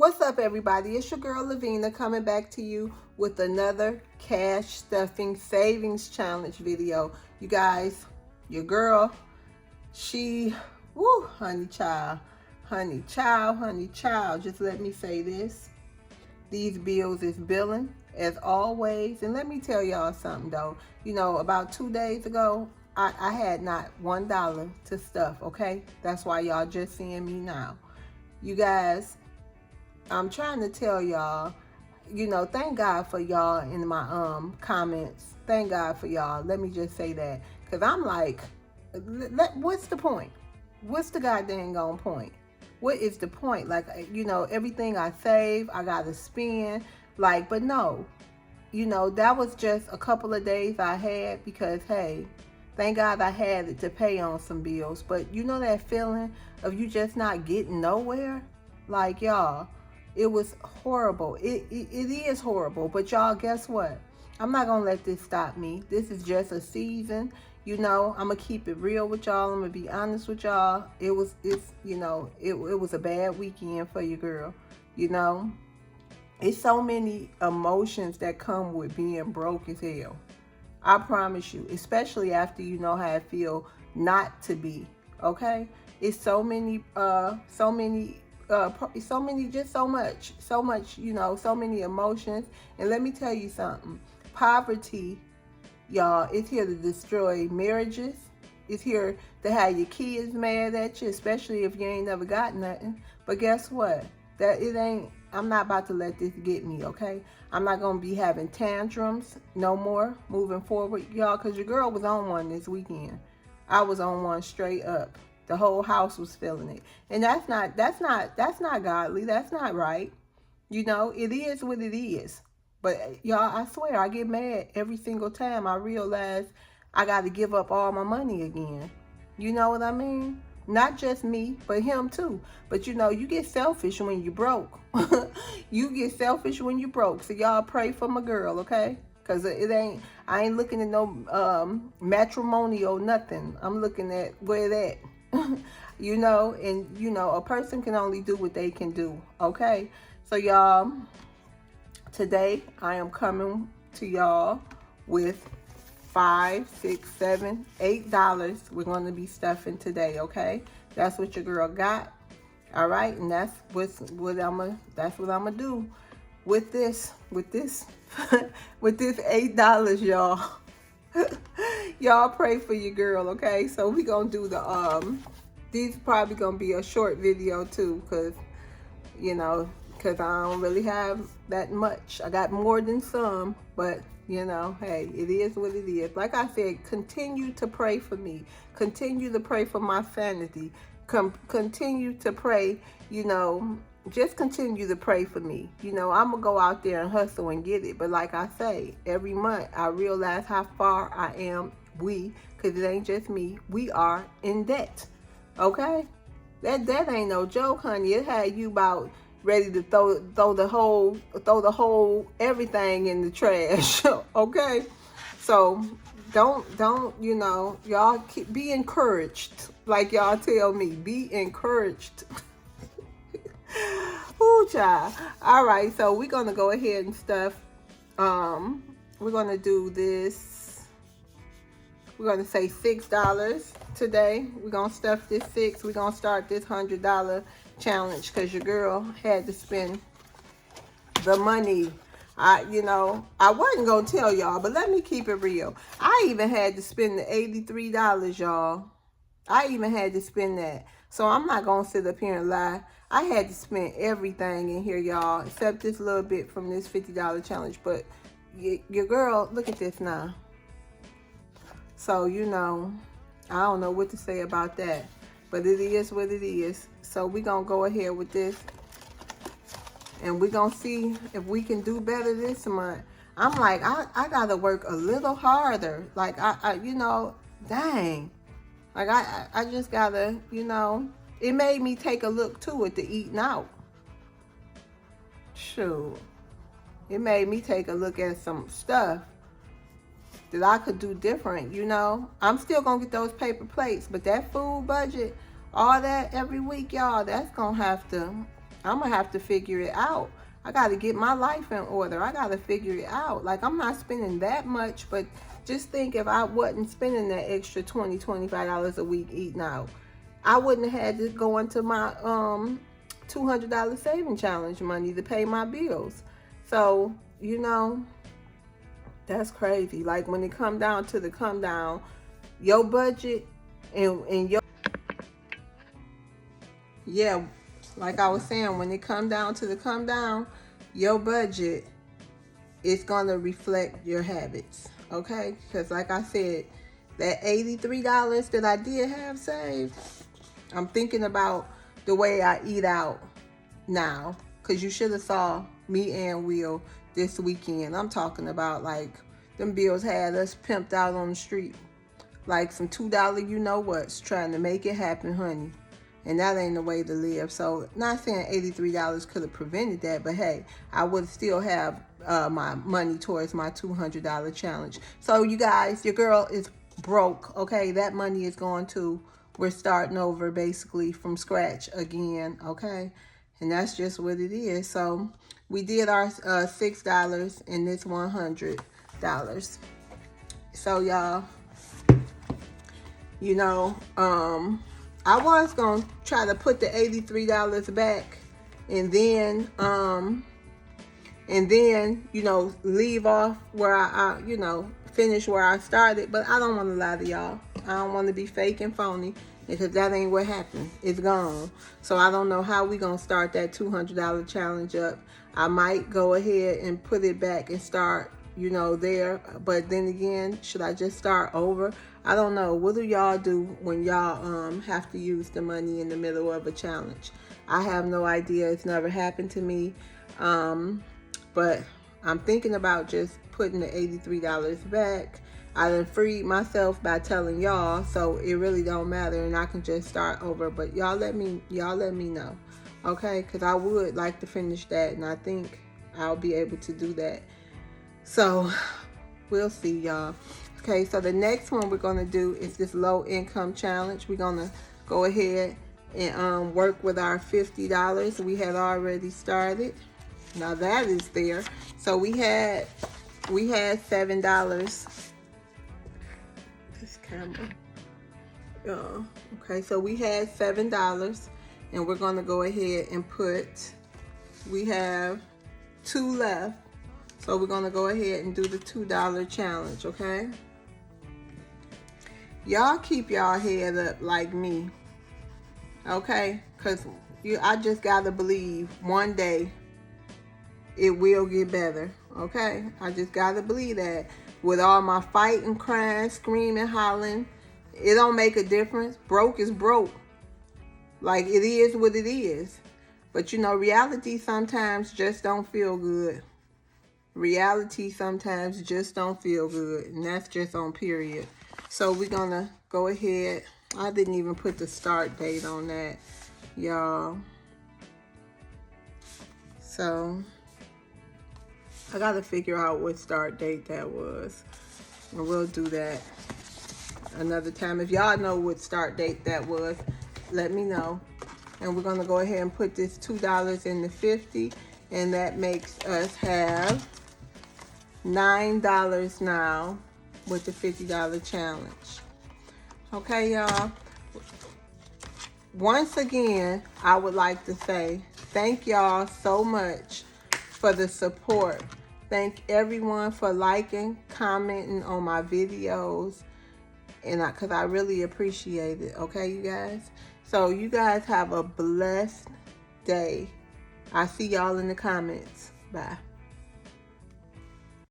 What's up, everybody? It's your girl Loveena coming back to you with another cash stuffing savings challenge video. You guys, your girl, she, woo, honey child, honey child, honey child. Just let me say this. These bills is billing as always. And let me tell y'all something though. You know, about 2 days ago, I had not $1 to stuff, okay? That's why y'all just seeing me now. You guys, I'm trying to tell y'all, you know, thank God for y'all in my comments. Thank God for y'all. Let me just say that. Because I'm like, what's the point? What's the goddamn gone point? What is the point? Like, you know, everything I save, I got to spend. Like, but no. You know, that was just a couple of days I had because, hey, thank God I had it to pay on some bills. But you know that feeling of you just not getting nowhere? Like, y'all. It was horrible. It is horrible. But y'all, guess what? I'm not going to let this stop me. This is just a season. You know, I'm going to keep it real with y'all. I'm going to be honest with y'all. It was a bad weekend for your girl. You know, it's so many emotions that come with being broke as hell. I promise you, especially after you know how it feel not to be. Okay? It's so many, just so much, you know, so many emotions. And let me tell you something. Poverty, y'all, is here to destroy marriages. It's here to have your kids mad at you, especially if you ain't never got nothing. But guess what? I'm not about to let this get me, okay? I'm not going to be having tantrums no more moving forward, y'all, because your girl was on one this weekend. I was on one straight up. The whole house was feeling it. And that's not godly. That's not right. You know, it is what it is. But y'all, I swear, I get mad every single time I realize I got to give up all my money again. You know what I mean? Not just me, but him too. But you know, you get selfish when you broke. You get selfish when you broke. So y'all pray for my girl, okay? Because I ain't looking at no matrimonial nothing. I'm looking at where that. You know, and you know, a person can only do what they can do, okay? So y'all, today I am coming to y'all with $5, $6, $7, $8 we're going to be stuffing today, okay? That's what your girl got. All right, and that's what I'm gonna do with this with this $8, y'all. Y'all pray for your girl, okay? So we gonna do the these probably gonna be a short video too, because you know, because I don't really have that much. I got more than some, but you know, hey, it is what it is. Like I said, continue to pray for me. Continue to pray for my sanity. Continue to pray, you know, just continue to pray for me. You know, I'm gonna go out there and hustle and get it. But like I say, every month I realize how far I am, because it ain't just me, we are in debt. Okay? That ain't no joke, honey. It had you about ready to throw the whole everything in the trash. Okay? So don't, you know, y'all be encouraged. Like y'all tell me, be encouraged. Ooh, child. All right, so we're gonna go ahead and stuff. We're gonna do this. We're gonna say $6 today. We're gonna stuff this $6. We're gonna start this $100 challenge because your girl had to spend the money. You know, I wasn't gonna tell y'all, but let me keep it real. I even had to spend the $83, y'all. I even had to spend that. So I'm not gonna sit up here and lie. I had to spend everything in here, y'all, except this little bit from this $50 challenge. But your girl, look at this now. So, you know, I don't know what to say about that. But it is what it is. So we're going to go ahead with this. And we're going to see if we can do better this month. I'm like, I got to work a little harder. Like, you know, dang. Like, I just got to, you know, it made me take a look, too, at the eating out. Shoot. It made me take a look at some stuff that I could do different, you know. I'm still going to get those paper plates, but that food budget, all that every week, y'all, that's going to have to, I'm gonna have to figure it out. I gotta get my life in order. I gotta figure it out. Like, I'm not spending that much, but just think if I wasn't spending that extra $20, $25 a week eating out, I wouldn't have had to go into my $200 saving challenge money to pay my bills. So, you know, that's crazy. Like, when it come down to the come down, your budget and your, yeah, like I was saying, when it come down to the come down, your budget is gonna reflect your habits, okay? Because like I said, that $83 that I did have saved, I'm thinking about the way I eat out now. Because you should have saw me and Will this weekend. I'm talking about, like, them bills had us pimped out on the street. Like some $2 you know what's trying to make it happen, honey. And that ain't the way to live. So, not saying $83 could have prevented that, but hey, I would still have my money towards my $200 challenge. So, you guys, your girl is broke, okay? That money is going to, we're starting over basically from scratch again, okay? And that's just what it is. So, we did our $6 and this $100. So, y'all, you know, I was going to try to put the $83 back and then, you know, leave off where I, you know, finish where I started. But I don't want to lie to y'all. I don't want to be fake and phony because that ain't what happened. It's gone. So I don't know how we going to start that $200 challenge up. I might go ahead and put it back and start, you know, there. But then again, should I just start over? I don't know. What do y'all do when y'all have to use the money in the middle of a challenge? I have no idea. It's never happened to me. But I'm thinking about just putting the $83 back. I done freed myself by telling y'all, so it really don't matter, and I can just start over. But y'all let me know, okay? Because I would like to finish that, and I think I'll be able to do that. So we'll see, y'all. Okay, so the next one we're going to do is this low income challenge. We're going to go ahead and work with our $50 we had already started. Now that is there. So we had $7. This camera. Okay, so we had $7 and we're going to go ahead and put, we have 2 left. So we're going to go ahead and do the $2 challenge, okay? Y'all keep y'all head up like me, okay? Because I just got to believe one day it will get better, okay? I just got to believe that. With all my fighting, crying, screaming, hollering, it don't make a difference. Broke is broke. Like, it is what it is. But, you know, reality sometimes just don't feel good. Reality sometimes just don't feel good, and that's just on period. So we're gonna go ahead. I didn't even put the start date on that, y'all. So I gotta figure out what start date that was, and we'll do that another time. If y'all know what start date that was, let me know. And we're gonna go ahead and put this $2 in the 50, and that makes us have $9 now with the $50 challenge. Okay, y'all. Once again, I would like to say thank y'all so much for the support. Thank everyone for liking, commenting on my videos, and because I really appreciate it. Okay, you guys. So you guys have a blessed day. I see y'all in the comments. Bye.